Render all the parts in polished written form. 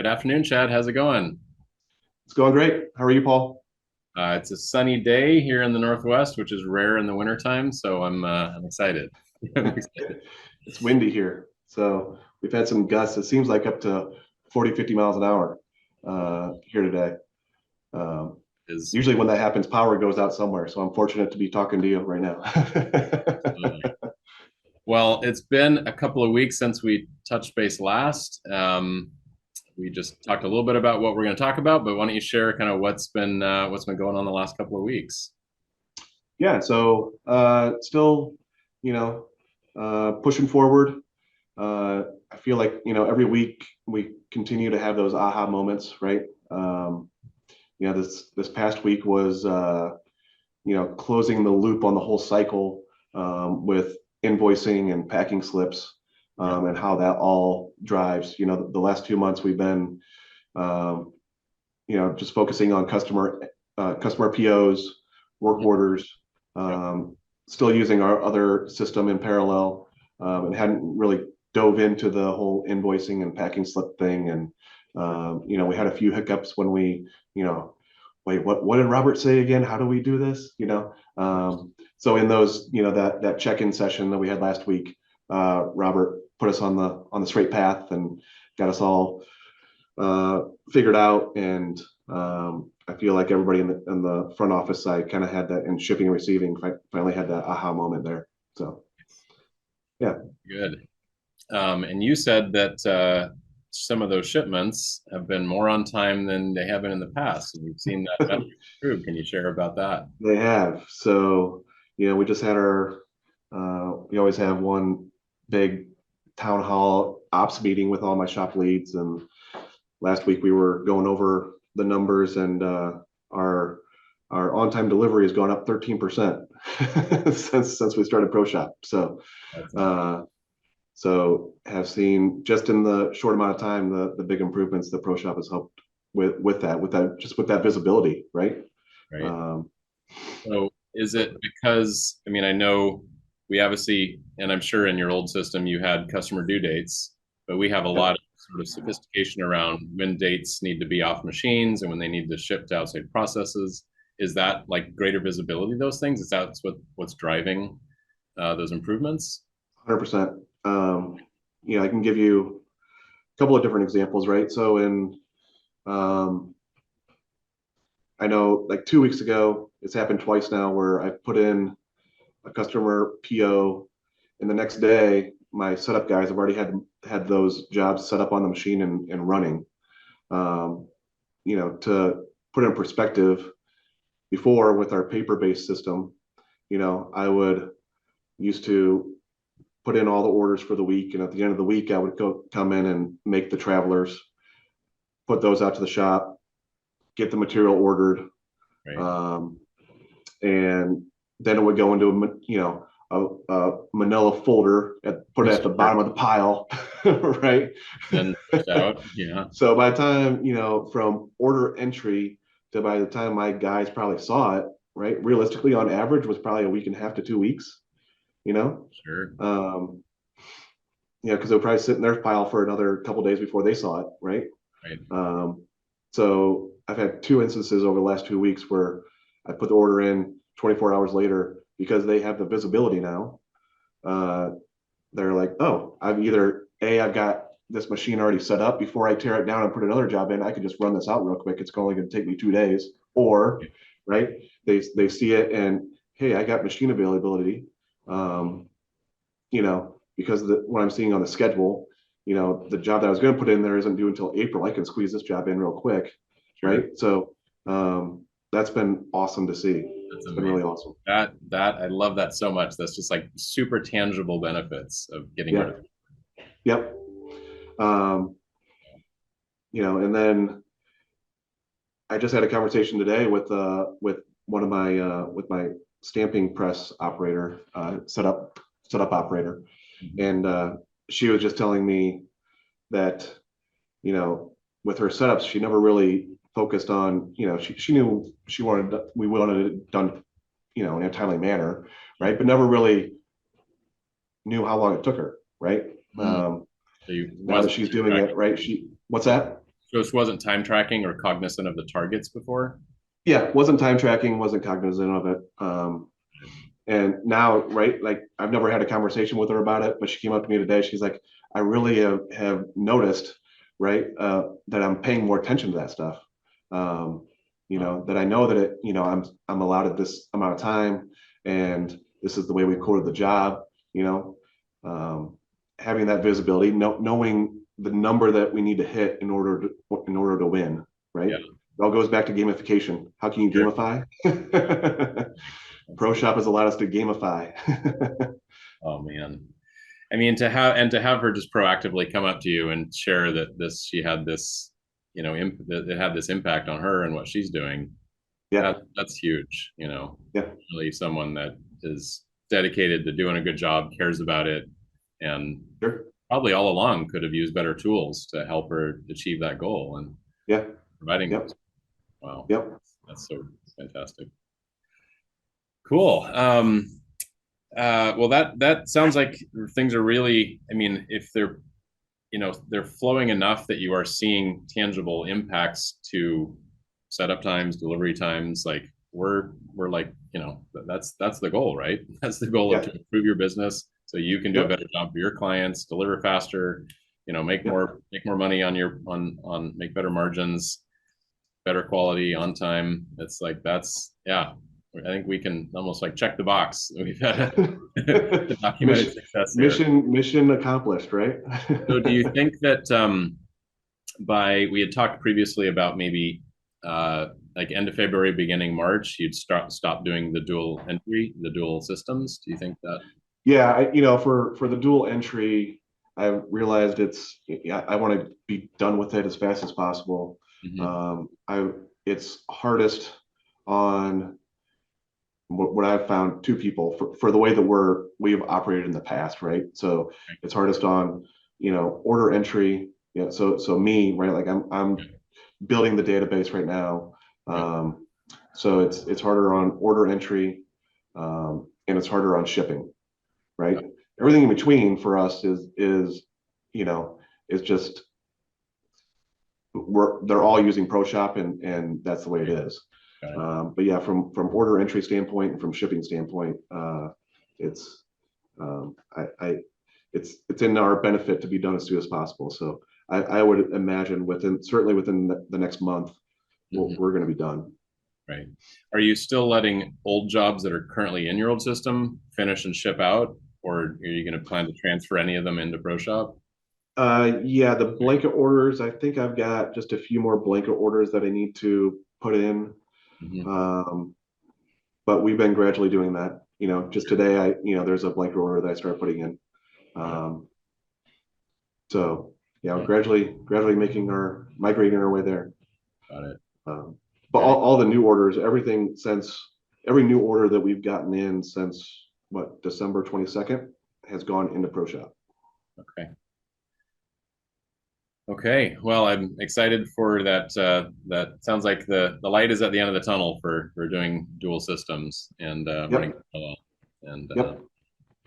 Good afternoon, Chad. How's it going? It's going great. How are you, Paul? It's a sunny day here in the Northwest, which is rare in the wintertime, so I'm excited. I'm excited. It's windy here. So we've had some gusts. It seems like up to 40, 50 miles an hour here today. Um, Is Usually when that happens, power goes out somewhere. So I'm fortunate to be talking to you right now. well, it's been a couple of weeks since we touched base last. We just talked a little bit about what we're going to talk about, but why don't you share kind of what's been going on the last couple of weeks? Yeah. So still, pushing forward. I feel like, every week we continue to have those aha moments, right? This past week was closing the loop on the whole cycle with invoicing and packing slips, and how that all drives. The last 2 months we've been um, just focusing on customer POs, work orders, Yep. still using our other system in parallel, and hadn't really dove into the whole invoicing and packing slip thing. And we had a few hiccups when we, wait, what did Robert say again? How do we do this? So in those, that check-in session that we had last week, Robert put us on the straight path and got us all figured out. And I feel like everybody in the front office side kind of had that, in shipping and receiving, finally had that aha moment there. So yeah. Good. And you said that some of those shipments have been more on time than they have been in the past, and we've seen that metric improve. Can you share about that? They have. So, we just had we always have one big town hall ops meeting with all my shop leads. And last week we were going over the numbers, and our on-time delivery has gone up 13% since we started ProShop. So, That's uh, so have seen just in the short amount of time the big improvements that ProShop has helped with that visibility, right? right. Um, So is it because, I mean, I know we obviously, and I'm sure in your old system you had customer due dates, but we have a lot Yep, of sort of sophistication around when dates need to be off machines and when they need to ship to outside processes. Is that like greater visibility of those things? Is that what's driving those improvements? 100%. I can give you a couple of different examples, right? So um, I know like 2 weeks ago, it's happened twice now where I put in a customer PO, and the next day my setup guys have already had those jobs set up on the machine and running. Um, to put it in perspective, before with our paper-based system, I would used to put in all the orders for the week, and at the end of the week, I would come in and make the travelers, put those out to the shop, get the material ordered, Right. um, and then it would go into a manila folder, put it at the Sure. bottom of the pile, right? Then pushed out. Yeah. So by the time, from order entry to by the time my guys probably saw it, right, realistically on average was probably a week and a half to 2 weeks, you know. Sure. um because they'll probably sit in their pile for another couple of days before they saw it, right? Right. um so I've had two instances over the last 2 weeks where I put the order in 24 hours later, because they have the visibility now. uh they're like, oh, I've got this machine already set up. Before I tear it down and put another job in, I can just run this out real quick. It's only going to take me 2 days. Or, right, they see it and, hey, I got machine availability. Um, because what I'm seeing on the schedule, the job that I was going to put in there isn't due until April. I can squeeze this job in real quick, Sure. right? So that's been awesome to see. That's It's been really amazing. awesome. That I love that so much. That's just like super tangible benefits of getting rid of Yep. Yep. Um, and then I just had a conversation today with one of my with my stamping press operator, setup operator, it. and she was just telling me that, with her setups, she never really focused on, she knew we wanted it done, in a timely manner, right, but never really knew how long it took her, right. Mm. um So you Now that wasn't she's doing it right, what's that? So this wasn't time tracking or cognizant of the targets before? Yeah, wasn't time tracking, wasn't cognizant of it. And now, right, like I've never had a conversation with her about it, but she came up to me today. She's like, I really have noticed, right, that I'm paying more attention to that stuff. Um, Wow. that I know that I'm allotted this amount of time, and this is the way we quoted the job. You know, um, having that visibility, knowing the number that we need to hit in order to win, right? Yeah, It all goes back to gamification. How can you sure. gamify? That's ProShop has allowed us to gamify. Oh man. I mean, to have her just proactively come up to you and share that she had this, that it had this impact on her and what she's doing. Yeah, That's huge. yeah, Really someone that is dedicated to doing a good job, cares about it, and sure. probably all along could have used better tools to help her achieve that goal and Yeah, providing yep, those. Wow, yep. that's so fantastic. Cool. Well, that sounds like things are really. I mean, if they're flowing enough that you are seeing tangible impacts to setup times, delivery times. Like we're like that's the goal, right? That's the goal of Yeah, to improve your business so you can do a yep, better job for your clients, deliver faster, yep. make more money on your on make better margins, better quality on time. It's like that's yeah. I think we can almost like check the box. We've had a documented mission, success here. mission accomplished, right? So, do you think that we had talked previously about maybe like end of February, beginning March, you'd stop doing the dual systems? Do you think that? Yeah, for the dual entry, I realized I want to be done with it as fast as possible. Mhm. I It's hardest on what I've found two people for the way that we've operated in the past, right? So it's hardest on, order entry. Yeah, so me, right? Like I'm Okay. building the database right now. Yep. So it's harder on order entry, and it's harder on shipping, right? Yep. Everything in between for us is you know is just they're all using ProShop, and that's the way it is. Got it. But yeah, from order entry standpoint and from shipping standpoint, it's I it's in our benefit to be done as soon as possible. So I would imagine certainly within the next month, Mhm. we're going to be done. Right. Are you still letting old jobs that are currently in your old system finish and ship out, or are you going to plan to transfer any of them into ProShop? Yeah, the blanket orders. I think I've got just a few more blanket orders that I need to put in. Mhm. Um, but we've been gradually doing that. Just today, there's a blanket order that I started putting in. Got it. Um, so yeah, we're Okay. gradually migrating our way there. Got it. Um, but Very all the new orders, everything since every new order that we've gotten in since what December 22nd has gone into ProShop. okay. Okay, well, I'm excited for that. That sounds like the light is at the end of the tunnel for doing dual systems and running Yep, parallel. And yep,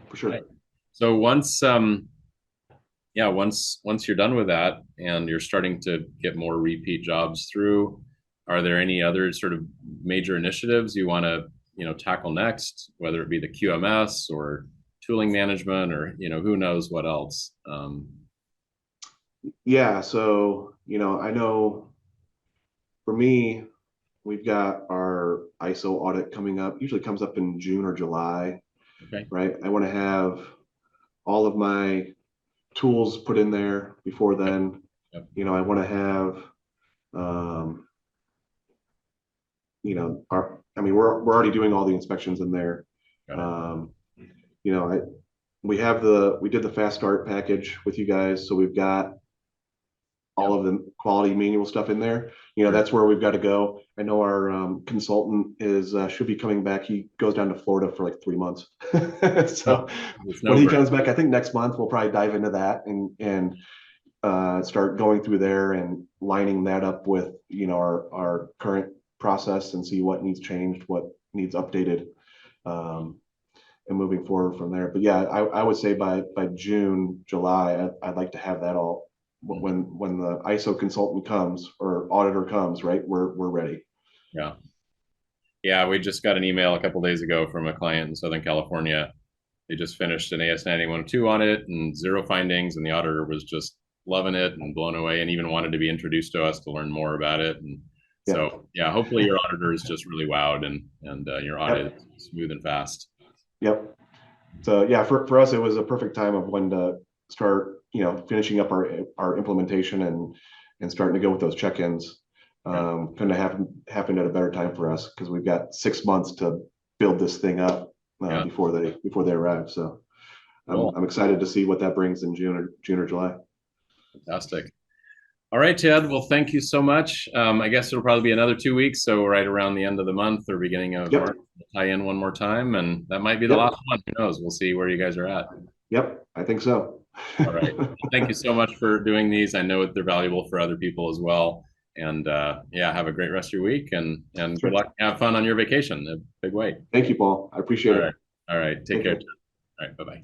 for right. sure. So once you're done with that and you're starting to get more repeat jobs through, are there any other sort of major initiatives you want to tackle next, whether it be the QMS or tooling management or who knows what else? Yeah, so I know for me, we've got our ISO audit coming up. Usually comes up in June or July, Okay. right? I want to have all of my tools put in there before Yep. then. Yep. I want to have, I mean, we're already doing all the inspections in there. Got it. Um, you know, I, we did the fast start package with you guys, so we've got all Yep. of the quality manual stuff in there. Sure. That's where we've got to go. I know our consultant should be coming back. He goes down to Florida for like 3 months. Oh, So the when he snowbird. comes back, I think next month we'll probably dive into that and start going through there and lining that up with our current process and see what needs changed, what needs updated, and moving forward from there. But yeah, I would say by June, July, I'd like to have that all when the ISO consultant comes or auditor comes, right, we're ready. Yeah. Yeah, we just got an email a couple days ago from a client in Southern California. They just finished an AS9102 on it and zero findings, and the auditor was just loving it and blown away, and even wanted to be introduced to us to learn more about it. And so, yeah, hopefully your auditor is just really wowed, and your audit is smooth and fast. Yep. So yeah, for us, it was a perfect time of when to start, finishing up our implementation and starting to go with those check-ins. Couldn't have happened at a better time for us because we've got 6 months to build this thing up before they arrive. So Cool. I'm excited to see what that brings in June or July. Fantastic. All right, Ted. Well, thank you so much. I guess it'll probably be another 2 weeks, so right around the end of the month or beginning of March, we'll tie in one more time, and that might be the last one. Who knows? We'll see where you guys are at. Yep, I think so. All right. Thank you so much for doing these. I know they're valuable for other people as well. And yeah, have a great rest of your week, and good luck. Have fun on your vacation. A big way. Thank you, Paul. I appreciate it. All right. Take care. All right. Bye-bye.